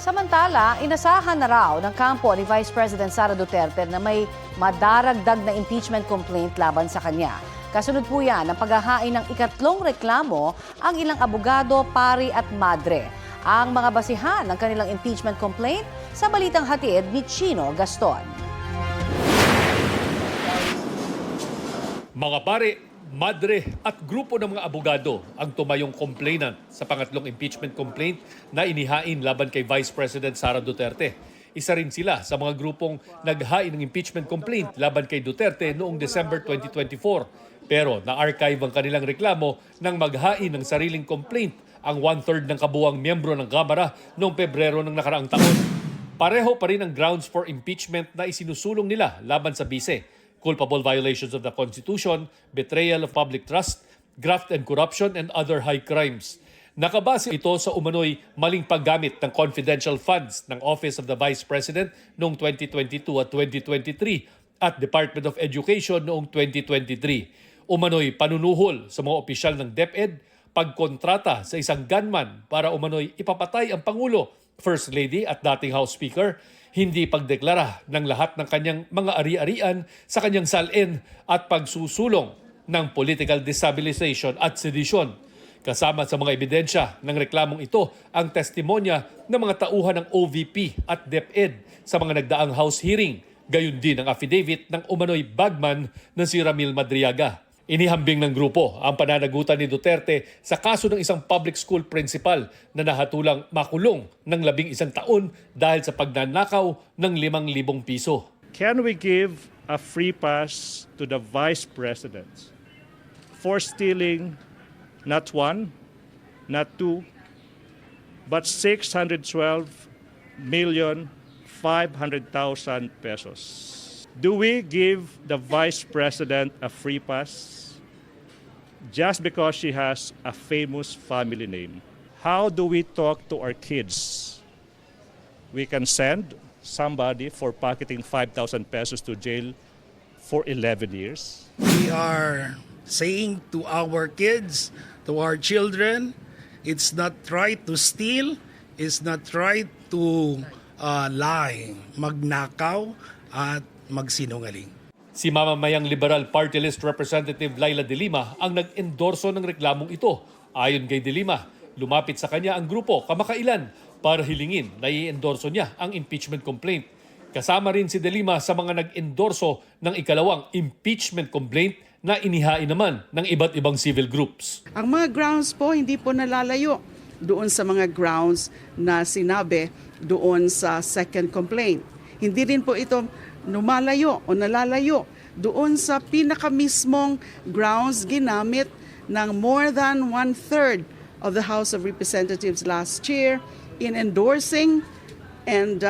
Samantala, inasahan na raw ng kampo ni Vice President Sara Duterte na may madaragdag na impeachment complaint laban sa kanya. Kasunod po yan ang paghahain ng ikatlong reklamo ang ilang abogado, pari at madre. Ang mga basihan ng kanilang impeachment complaint sa balitang hatid ni Chino Gaston. Mga pare, madre at grupo ng mga abogado ang tumayong complainant sa pangatlong impeachment complaint na inihain laban kay Vice President Sara Duterte. Isa rin sila sa mga grupong naghain ng impeachment complaint laban kay Duterte noong December 2024. Pero na-archive ang kanilang reklamo nang maghain ng sariling complaint ang 1/3 ng kabuuang miyembro ng Kamara noong Pebrero ng nakaraang taon. Pareho pa rin ang grounds for impeachment na isinusulong nila laban sa bise. Culpable violations of the Constitution, betrayal of public trust, graft and corruption, and other high crimes. Nakabase ito sa umano'y maling paggamit ng confidential funds ng Office of the Vice President noong 2022 at 2023 at Department of Education noong 2023. Umano'y panunuhol sa mga opisyal ng DepEd, pagkontrata sa isang gunman para umano'y ipapatay ang Pangulo, First Lady at dating House Speaker, hindi pagdeklara ng lahat ng kanyang mga ari-arian sa kanyang salin at pagsusulong ng political destabilization at sedisyon. Kasama sa mga ebidensya ng reklamong ito ang testimonya ng mga tauhan ng OVP at DepEd sa mga nagdaang House hearing, gayon din ang affidavit ng umano'y bagman na si Ramil Madriaga. Inihambing ng grupo ang pananagutan ni Duterte sa kaso ng isang public school principal na nahatulang makulong ng 11 taon dahil sa pagnanakaw ng 5,000 piso. Can we give a free pass to the Vice President for stealing not one, not two, but 612,500,000 pesos? Do we give the Vice President a free pass just because she has a famous family name? How do we talk to our kids? We can send somebody for pocketing 5,000 pesos to jail for 11 years. We are saying to our kids, to our children, it's not right to steal, it's not right to lie, magnakaw at magsinungaling. Si mamamayang Liberal Party List Representative Laila De Lima ang nag-endorso ng reklamong ito. Ayon kay De Lima, lumapit sa kanya ang grupo kamakailan para hilingin na i-endorso niya ang impeachment complaint. Kasama rin si De Lima sa mga nag-endorso ng ikalawang impeachment complaint na inihain naman ng iba't ibang civil groups. Ang mga grounds po hindi po nalalayo doon sa mga grounds na sinabi doon sa second complaint. Hindi rin po ito lumalayo o nalalayo doon sa pinakamismong grounds ginamit ng more than 1/3 of the House of Representatives last year in endorsing and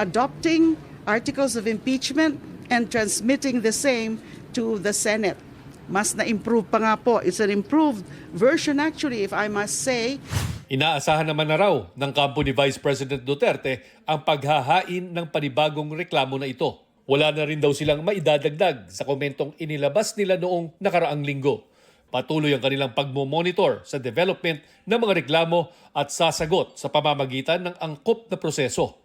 adopting articles of impeachment and transmitting the same to the Senate. Mas na-improve pa nga po. It's an improved version actually, if I must say. Inaasahan naman na raw ng kampo ni Vice President Duterte ang paghahain ng panibagong reklamo na ito. Wala na rin daw silang maidadagdag sa komentong inilabas nila noong nakaraang linggo. Patuloy ang kanilang pagmomonitor sa development ng mga reklamo at sasagot sa pamamagitan ng angkop na proseso.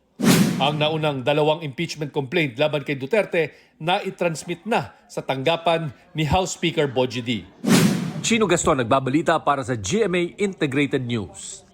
Ang naunang 2 impeachment complaint laban kay Duterte na itransmit na sa tanggapan ni House Speaker Bogie D. Chino Gaston nagbabalita para sa GMA Integrated News.